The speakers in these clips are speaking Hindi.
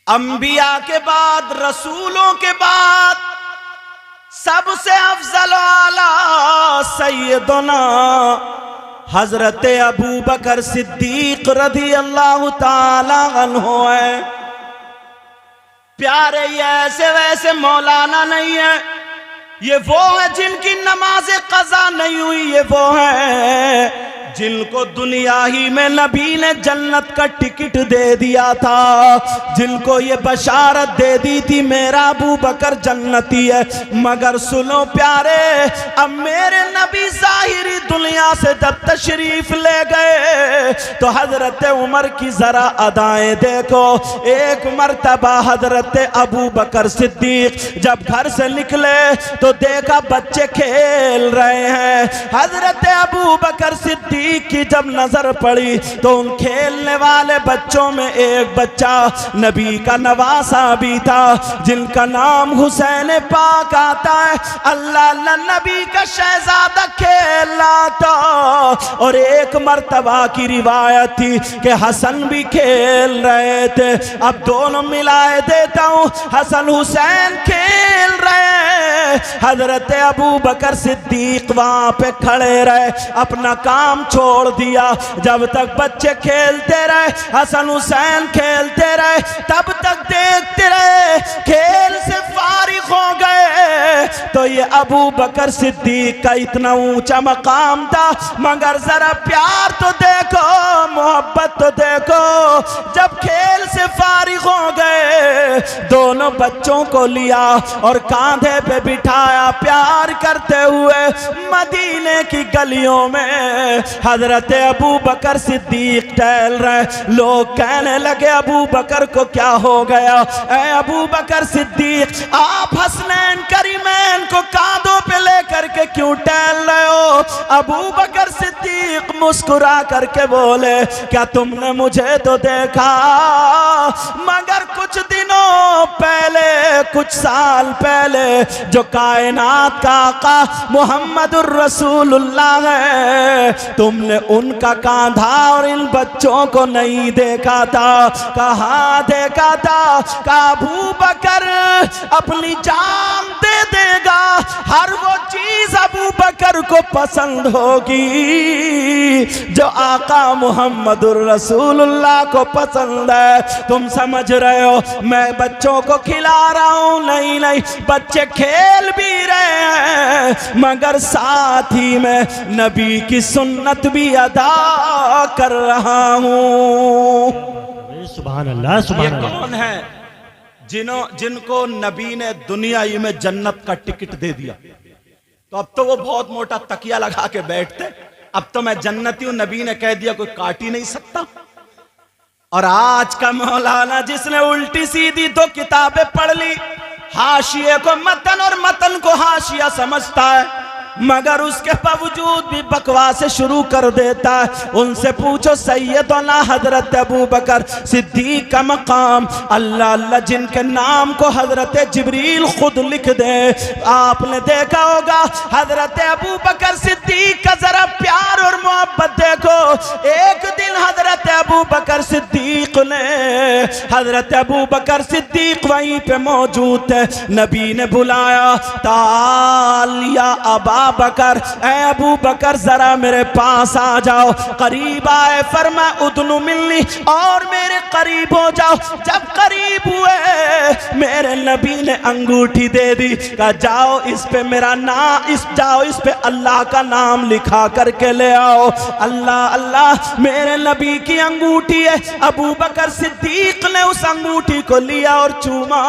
अंबिया के बाद, रसूलों के बाद सबसे अफजल आला सैयदना हजरत अबू बकर सिद्दीक रज़ी अल्लाह ताला अन्हु है। प्यारे ये ऐसे वैसे मौलाना नहीं है, ये वो है जिनकी नमाज कज़ा नहीं हुई, ये वो है जिनको दुनिया ही में नबी ने जन्नत का टिकट दे दिया था, जिनको ये बशारत दे दी थी मेरा अबू बकर जन्नती है। मगर सुनो प्यारे, अब मेरे नबी ज़ाहिरी दुनिया से जब तशरीफ ले गए तो हजरत उमर की जरा अदाएं देखो। एक मर्तबा हजरत अबू बकर सिद्दीक जब घर से निकले तो देखा बच्चे खेल रहे हैं। हजरत अबू बकर सिद्दीक की जब नजर पड़ी तो उन खेलने वाले बच्चों में एक बच्चा नबी का नवासा भी था, जिनका नाम हुसैन पाक आता है। अल्लाह अल्लाह नबी का शहजादा खेल रहा था। और एक मर्तबा की रिवायत थी कि हसन भी खेल रहे थे। अब दोनों मिलाए देता हूं, हसन हुसैन खेल रहे, हजरत अबू बकर सिद्दीक वहां पे खड़े रहे, अपना काम छोड़ दिया। जब तक बच्चे खेलते रहे, हसन हुसैन खेलते रहे, तब तक देखते रहे। खेल से फारिग हो गए तो ये अबू बकर सिद्दीक का इतना ऊंचा मकाम था, मगर जरा प्यार तो देखो, मोहब्बत तो देखो। जब खेल से फारिग हो गए, दोनों बच्चों को लिया और कांधे पे बिठाया, प्यार करते हुए मदीने की गलियों में हजरत अबू बकर सिद्दीक टहल रहे। लोग कहने लगे अबू बकर को क्या हो गया? ऐ अबू बकर सिद्दीक, आप हसनैन करीमैन को कांधों पे लेकर के क्यों टहल रहे हो? अबू बकर सिद्दीक मुस्कुरा करके बोले, क्या तुमने मुझे तो देखा, मगर कुछ दिनों पहले, कुछ साल पहले जो कायनात का आका मुहम्मदुर रसूलुल्लाह है, तुमने उनका कांधा और इन बच्चों को नहीं देखा था। कहाँ देखा था? का अबू बकर अपनी जान दे देगा, हर वो चीज अबू बकर को पसंद होगी जो आका मुहम्मदुर रसूलुल्लाह को पसंद है। तुम समझ रहे हो मैं बच्चों को खिला रहा हूं? नहीं नहीं, बच्चे खेल भी रहे हैं, मगर साथ ही में नबी की सुन्नत भी अदा कर रहा हूं। सुभान अल्लाह, सुभान अल्लाह। ये कौन है जिनको नबी ने दुनिया ही में जन्नत का टिकट दे दिया? तो अब तो वो बहुत मोटा तकिया लगा के बैठते, अब तो मैं जन्नती हूं, नबी ने कह दिया कोई काट ही नहीं सकता। और आज का मौलाना जिसने उल्टी सीधी दो किताबें पढ़ ली, हाशिए को मतन और मतन को हाशिया समझता है, मगर उसके बावजूद भी बकवासें शुरू कर देता है। उनसे पूछो सैयदना हजरत अबू बकर सिद्दीक का मकाम, अल्लाह अल्लाह जिनके नाम को हजरत जिब्रील खुद लिख दे। आपने देखा होगा हजरत अबू बकर सिद्दीक का जरा प्यार और मोहब्बत देखो। एक दिन हजरत अबू बकर सिद्दीक ने, हजरत अबू बकर सिद्दीक वहीं पे मौजूद थे, नबी ने बुलाया, ताल या अबा बकर, ऐ अबू बकर जरा मेरे पास आ जाओ। करीब आए, फरमा उदनु मिलनी, और मेरे करीब हो जाओ। जब करीब हुए मेरे नबी ने अंगूठी दे दी, कहा जाओ इस पे मेरा नाम, जाओ इस पे अल्लाह का नाम लिखा करके ले आओ। अल्लाह अल्लाह मेरे नबी की अंगूठी है। अबू बकर सिद्दीक ने उस अंगूठी को लिया और चूमा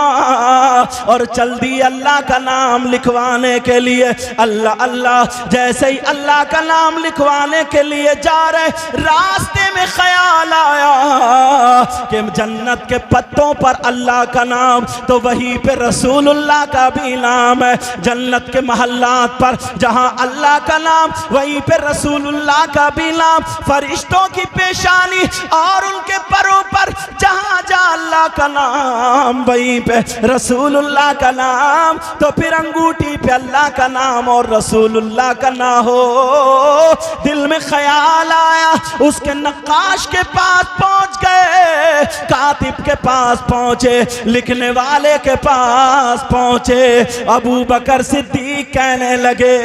और चल दी अल्लाह का नाम लिखवाने के लिए। अल्लाह अल्लाह, जैसे ही अल्लाह का नाम लिखवाने के लिए जा रहे, रास्ते में ख्याल आया कि जन्नत के पत्तों पर अल्लाह का नाम, तो वहीं पे रसूलुल्लाह का भी नाम है। जन्नत के महल्लात पर जहां अल्लाह का नाम, वहीं पे रसूलुल्लाह का भी नाम। फरिश्तों की पेशानी और उनके परों पर जहां जहां अल्लाह का नाम, वहीं पे रसूलुल्लाह का नाम। तो फिर अंगूठी पे अल्लाह का नाम और रसूल रसूलुल्लाह का ना हो। दिल में ख्याल आया, उसके नक्काश के पास पहुंच गए, कातिब के पास पहुंचे, लिखने वाले के पास पहुंचे। अबू बकर सिद्दीक कहने लगे,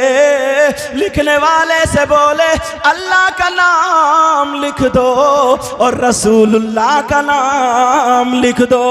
लिखने वाले से बोले अल्लाह का नाम लिख दो और रसूलुल्लाह का नाम लिख दो।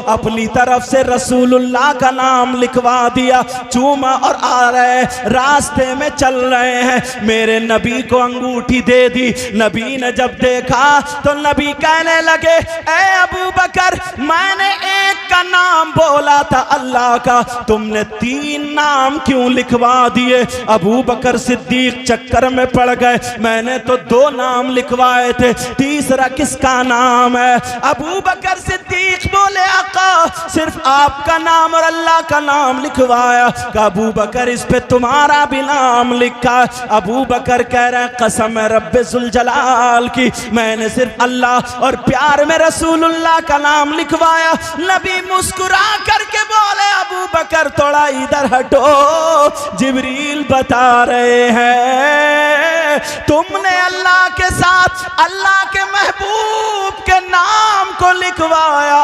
अपनी तरफ से रसूलुल्लाह का नाम लिखवा दिया, चूमा और आ रहे, रास्ते में चल रहे हैं। मेरे नबी को अंगूठी दे दी। नबी ने जब देखा तो नबी कहने लगे, ए अबू बकर, मैंने एक का नाम बोला था अल्लाह का, तुमने 3 नाम क्यों लिखवा दिए? अबू बकर सिद्दीक चक्कर में पड़ गए, मैंने तो 2 नाम लिखवाए थे, तीसरा किसका नाम है? अबू बकर सिद्दीक बोले, आका सिर्फ आपका नाम और अल्लाह का नाम लिखवाया। अबू बकर, इस पे तुम्हारा भी नाम लिखा। अबू बकर कह रहे हैं, कसम है रब्बे जुल जलाल की, मैंने सिर्फ अल्लाह और प्यार में रसूलुल्लाह का नाम लिखवाया। नबी मुस्कुरा करके बोले, अबू बकर थोड़ा इधर हटो, जिब्रील बता रहे हैं तुमने अल्लाह के साथ अल्लाह के महबूब के नाम को लिखवाया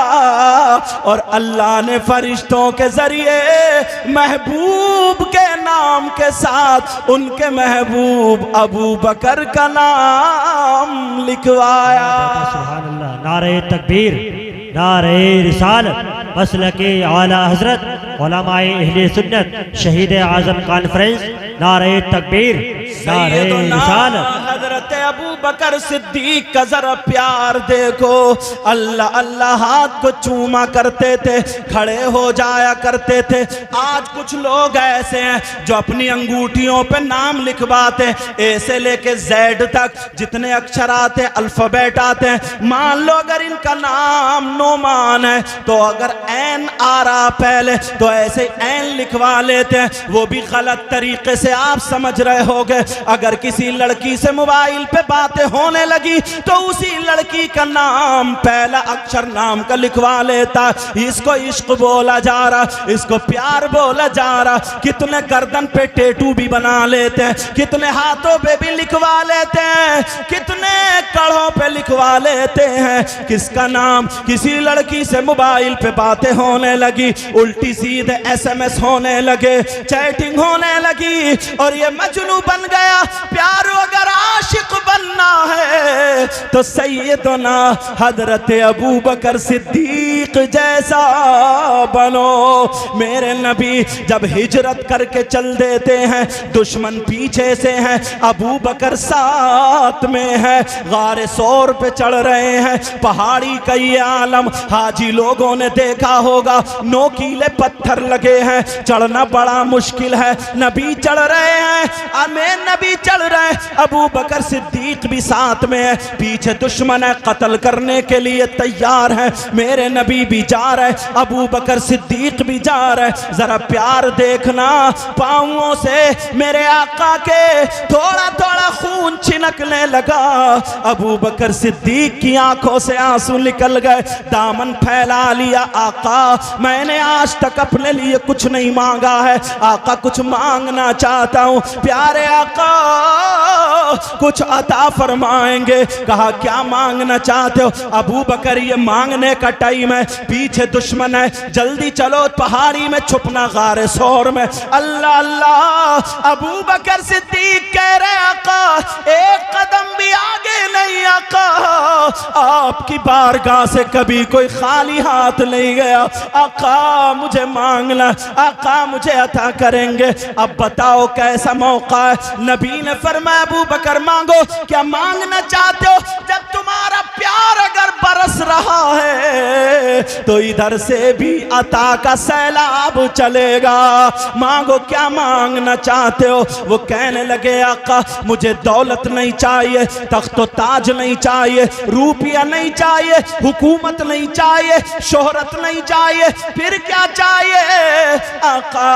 और अल्लाह ने फरिश्तों के जरिए महबूब के नाम के साथ उनके महबूब अबू बकर का नाम लिखवाया। सुभान अल्लाह। नारे तकबीर, नारे रिसालत, मसलके आला हजरत उलमाए अहले सुन्नत, शहीद आजम कॉन्फ्रेंस, नारे तकबीर, नारे रिसालत। हजरत अबू बकर सिद्दीक का जरा प्यार देखो, अल्लाह अल्लाह हाथ को चूमा करते थे, खड़े हो जाया करते थे। आज कुछ लोग ऐसे हैं जो अपनी अंगूठियों पे नाम लिखवाते, ए से लेके जेड तक जितने अक्षर आते हैं, अल्फाबेट आते हैं। मान लो अगर इनका नाम नोमान है तो अगर एन आ रहा पहले तो ऐसे एन लिखवा लेते हैं, वो भी गलत तरीके से आप समझ रहे होगे। अगर किसी लड़की से मोबाइल पे बातें होने लगी तो उसी लड़की का नाम पहला अक्षर नाम का लिखवा लेता। इसको इश्क बोला जा रहा, इसको प्यार बोला जा रहा। कितने गर्दन पे टेटू भी बना लेते हैं, कितने हाथों पे भी लिखवा लेते हैं, कितने कड़ों पे लिखवा लेते हैं। किसका नाम? किसी लड़की से मोबाइल पे बातें होने लगी, उल्टी सीधे SMS होने लगे, चैटिंग होने लगी और ये मजनू बन गया। प्यारो अगर आशिक बनना है तो सैयदना हजरत अबू बकर सिद्दीक जैसा बनो। मेरे नबी जब हिजरत करके चल देते हैं, दुश्मन पीछे से हैं, अबू बकर साथ में है, गारे सौर पे चढ़ रहे हैं, पहाड़ी का ये आलम हाजी लोगों ने देखा होगा, नोकीले पत्थर लगे हैं, चढ़ना बड़ा मुश्किल है। नबी चढ़ रहे हैं, अमीर नबी चढ़ रहे हैं, अबू बकर सिद्दीक भी साथ में है, पीछे दुश्मन है, कत्ल करने के लिए तैयार है। मेरे नबी भी जा रहे, अबू बकर सिद्दीक भी जा रहे। जरा प्यार देखना, पांवों से मेरे आका के थोड़ा थोड़ा खून छिनकने लगा। अबू बकर सिद्दीक की आंखों से आंसू निकल गए, दामन फैला लिया। आका मैंने आज तक अपने लिए कुछ नहीं मांगा है, आका कुछ मांगना चाहता हूँ। प्यारे आका कुछ अता फरमाएंगे। कहा क्या मांगना चाहते हो? अबू बकर ये मांगने का टाइम है, पीछे दुश्मन है, जल्दी चलो पहाड़ी में छुपना, गारे सौर में। अल्लाह अल्लाह। अबू बकर सिद्दीक कह रहे आका एक कदम भी आगे नहीं, आका आपकी बारगाह से कभी कोई खाली हाथ नहीं गया। आका मुझे मांगना, आका मुझे अता करेंगे। अब बताओ कैसा मौका है? नबी ने फरमाया अबू बकर मांगो। क्या मांगना चाहते हो? जब तुम्हारा प्यार अगर बरस रहा है तो इधर से भी अता का सैलाब चलेगा। मांगो क्या मांगना चाहते हो? वो कहने लगे आका मुझे दौलत नहीं चाहिए, तख्तो ताज नहीं चाहिए, रुपया नहीं चाहिए, हुकूमत नहीं चाहिए, शोहरत नहीं चाहिए, फिर क्या चाहिए? आका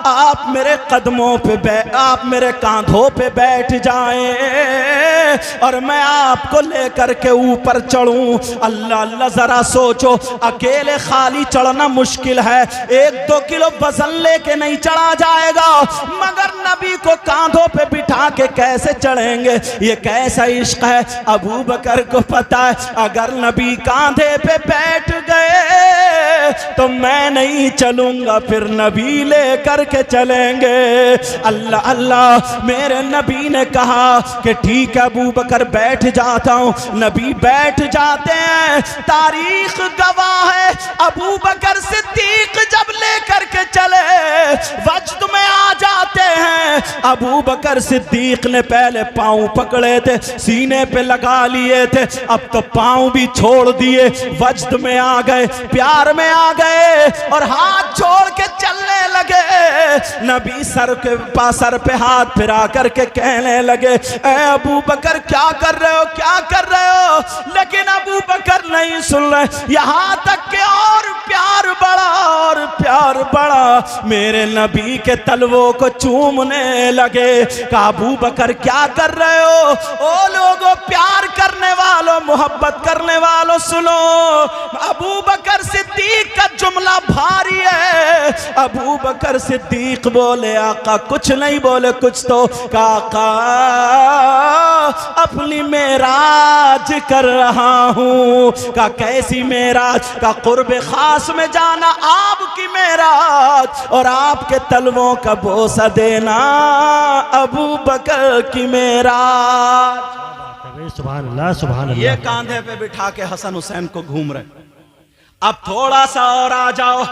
आप मेरे कदमों पे आप मेरे कांधों पे बैठ जाएं और मैं आपको लेकर के ऊपर चढ़ूं। अल्लाह अल्लाह, जरा सोचो अकेले खाली चढ़ना मुश्किल है, 1-2 किलो वजन लेके नहीं चढ़ा जाएगा, मगर नबी को कांधों पे बिठा के कैसे चढ़ेंगे? ये कैसा इश्क है? अबू बकर को पता है अगर नबी कांधे पे बैठ गए तो मैं नहीं चलूंगा, फिर नबी लेकर के चलेंगे। अल्लाह अल्लाह, मेरे नबी ने कहा कि ठीक है अबू बकर बैठ जाता हूं। नबी बैठ जाते हैं। तारीख गवाह है अबू बकर सिद्दीक जब लेकर के चले वजद में आ जाते हैं। अबू बकर सिद्दीक ने पहले पांव पकड़े थे, सीने पे लगा लिए थे, अब तो पांव भी छोड़ दिए, वजद में आ गए, प्यार में आ गए और हाथ छोड़ के चलने लगे। नबी सर पे हाथ फिरा करके कहने लगे, ए अबू बकर क्या कर रहे हो, क्या कर रहे हो? लेकिन अबू बकर नहीं सुन रहे, यहां तक के और प्यार बढ़ा और प्यार बढ़ा, मेरे नबी के तलवों को चूमने लगे। कहा अबू बकर क्या कर रहे हो? ओ लोगों, प्यार करने वालों, मोहब्बत करने वालों, सुनो, अबू बकर सिद्दीक का जुमला भारी है। अबू बकर सिद्दीक बोले आका कुछ नहीं बोले, कुछ तो काका अपनी मेराज कर रहा हूं। का कैसी मेराज? का कुर्बे खास में जाना, आपकी मेराज और आपके तलवों का बोसा देना, अबू बकर की मेराज। सुभान अल्लाह, सुभान अल्लाह। ये कांधे पे बिठा के हसन हुसैन को घूम रहे। अब थोड़ा सा और आ जाओ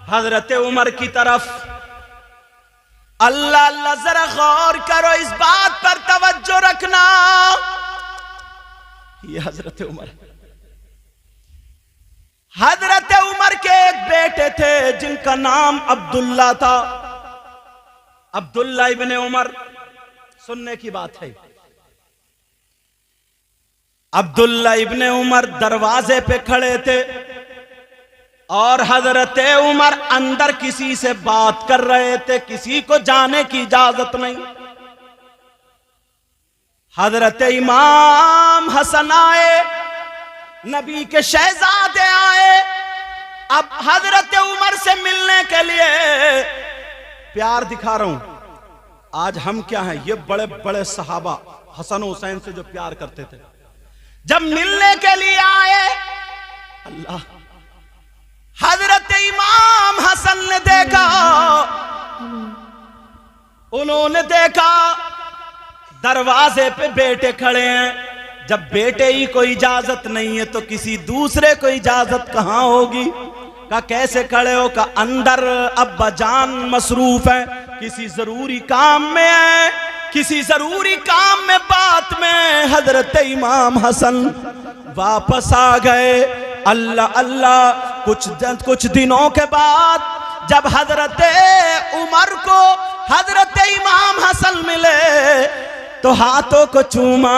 हजरत उमर की तरफ। अल्लाह अल्लाह, जरा गौर करो, इस बात पर तवज्जो रखना। ये हजरत उमर, हजरत उमर के एक बेटे थे जिनका नाम अब्दुल्ला था। अब्दुल्ला इब्ने उमर, सुनने की बात है। अब्दुल्ला इब्ने उमर दरवाजे पे खड़े थे और हजरत उमर अंदर किसी से बात कर रहे थे, किसी को जाने की इजाजत नहीं। हजरत इमाम हसन आए, नबी के शहजादे आए। अब हजरत उमर से मिलने के लिए प्यार दिखा रहा हूं। आज हम क्या हैं? ये बड़े बड़े सहाबा हसन हुसैन से जो प्यार करते थे, जब मिलने के लिए आए, अल्लाह, हजरत इमाम हसन ने देखा, उन्होंने देखा दरवाजे पे बेटे खड़े हैं। जब बेटे ही को इजाजत नहीं है तो किसी दूसरे को इजाजत कहां होगी? का कैसे खड़े हो? का अंदर अब्बा जान मसरूफ है, किसी जरूरी काम में है, किसी जरूरी काम में, बात में। हजरत इमाम हसन वापस आ गए। अल्लाह अल्लाह, कुछ दिनों के बाद जब हजरत उमर को हजरत इमाम हसन मिले तो हाथों को चूमा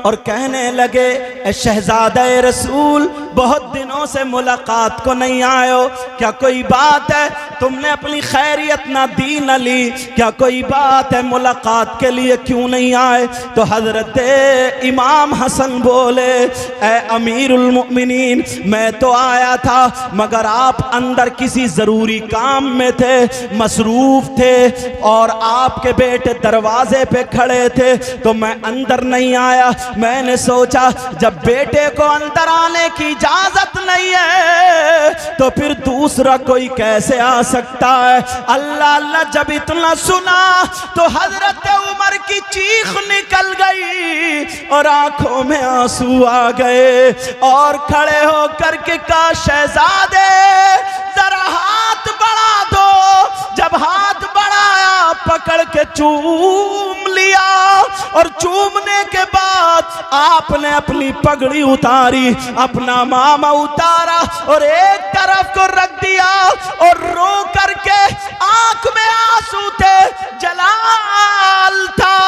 और कहने लगे, ए शहजादे रसूल, बहुत दिनों से मुलाकात को नहीं आए हो, क्या कोई बात है? तुमने अपनी खैरियत ना दी न ली, क्या कोई बात है? मुलाकात के लिए क्यों नहीं आए? तो हजरत इमाम हसन बोले, ए अमीरुल मुमिनीन, मैं तो आया था मगर आप अंदर किसी जरूरी काम में थे, मसरूफ थे और आपके बेटे दरवाजे पे खड़े थे तो मैं अंदर नहीं आया। मैंने सोचा जब बेटे को अंदर आने की इजाजत नहीं है तो फिर दूसरा कोई कैसे आ सकता है? अल्लाह अल्लाह, जब इतना सुना तो हजरत उमर की चीख निकल गई और आंखों में आंसू आ गए और खड़े होकर के कहा, शहजादे जरा हाथ बढ़ा दो। जब हाथ बढ़ाया, पकड़ के चूम लिया और चूमने के बाद आपने अपनी पगड़ी उतारी, अपना मामा उतारा और एक तरफ को रख दिया और रो करके, आंख में आंसू थे, जलाल था,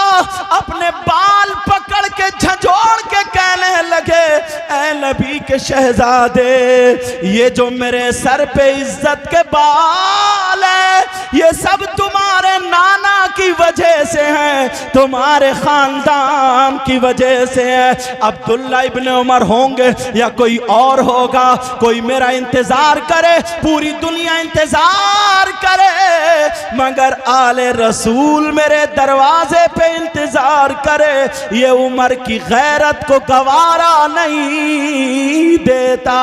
अपने बाल पकड़ के झंझोड़ के कहने लगे, ऐ नबी के शहजादे, ये जो मेरे सर पे इज्जत के बाल है, ये सब तुम्हारे नाना की वजह से है, तुम्हारे खानदान की वजह से है। अब्दुल्ला इब्ने उमर होंगे या कोई और होगा, कोई मेरा इंतजार करे, पूरी दुनिया इंतजार करे, मगर आले रसूल मेरे दरवाजे पे इंतजार करे, ये उमर की गैरत को गवारा नहीं देता।